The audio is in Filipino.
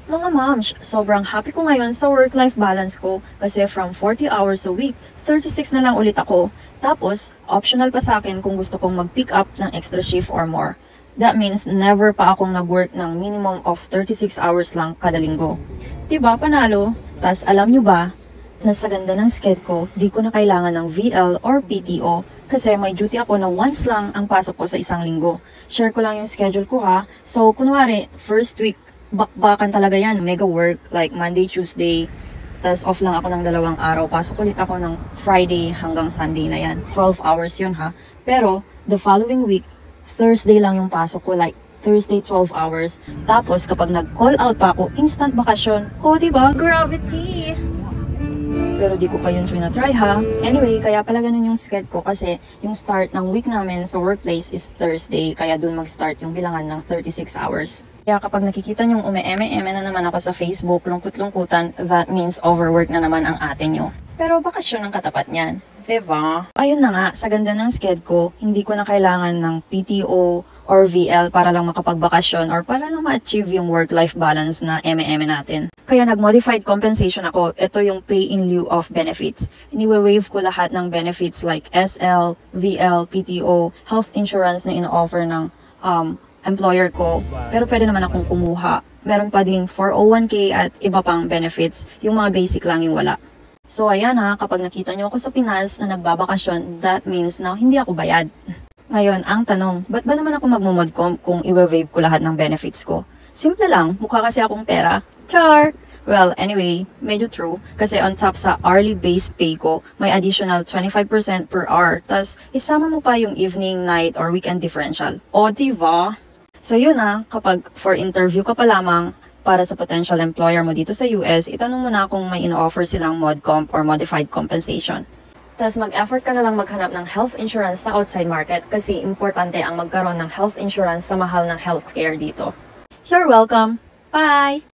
Mga moms, sobrang happy ko ngayon sa work-life balance ko kasi from 40 hours a week, 36 na lang ulit ako. Tapos, optional pa sa akin kung gusto kong mag-pick up ng extra shift or more. That means never pa akong nag-work ng minimum of 36 hours lang kada linggo. Diba, panalo? Tas alam nyo ba, na sa ganda ng sked ko, di ko na kailangan ng VL or PTO kasi may duty ako na once lang ang pasok ko sa isang linggo. Share ko lang yung schedule ko ha. So, kunwari, first week, bakbakan talaga yan. Mega work, like Monday, Tuesday. Tas off lang ako ng 2 araw. Pasok ulit ako ng Friday hanggang Sunday na yan. 12 hours yun ha. Pero, the following week, Thursday lang yung pasok ko. Like, Thursday 12 hours. Tapos, kapag nag-call out pa ako, instant bakasyon. Oh, diba? Gravity! Pero di ko pa yun try ha. Anyway, kaya pala ganun yung sked ko kasi yung start ng week namin sa workplace is Thursday. Kaya dun mag-start yung bilangan ng 36 hours. Kaya kapag nakikita nyong ume-eme-eme na naman ako sa Facebook, lungkut-lungkutan, that means overwork na naman ang ate nyo. Pero bakasyon ang katapat niyan. Diba? Ayun na nga, sa ganda ng sked ko, hindi ko na kailangan ng PTO or VL para lang makapagbakasyon or para lang ma-achieve yung work-life balance na eme-eme natin. Kaya nag-modified compensation ako. Ito yung pay in lieu of benefits. Iniwe-waive ko lahat ng benefits like SL, VL, PTO, health insurance na ino-offer ng employer ko. Pero pwede naman akong kumuha. Meron pa ding 401k at iba pang benefits. Yung mga basic lang yung wala. So ayan ha, kapag nakita nyo ako sa Pinas na nagbabakasyon, that means na hindi ako bayad. Ngayon, ang tanong, ba't ba naman ako magmumodcom kung i-waive ko lahat ng benefits ko? Simple lang, mukha kasi akong pera. Char! Well, anyway, medyo true. Kasi on top sa hourly base pay ko, may additional 25% per hour. Tas, isama mo pa yung evening, night, or weekend differential. O, diba? So yun na, kapag for interview ka pa lamang, para sa potential employer mo dito sa US, itanong mo na kung may in-offer silang modcomp or modified compensation. Tapos mag-effort ka na lang maghanap ng health insurance sa outside market kasi importante ang magkaroon ng health insurance sa mahal ng healthcare dito. You're welcome! Bye!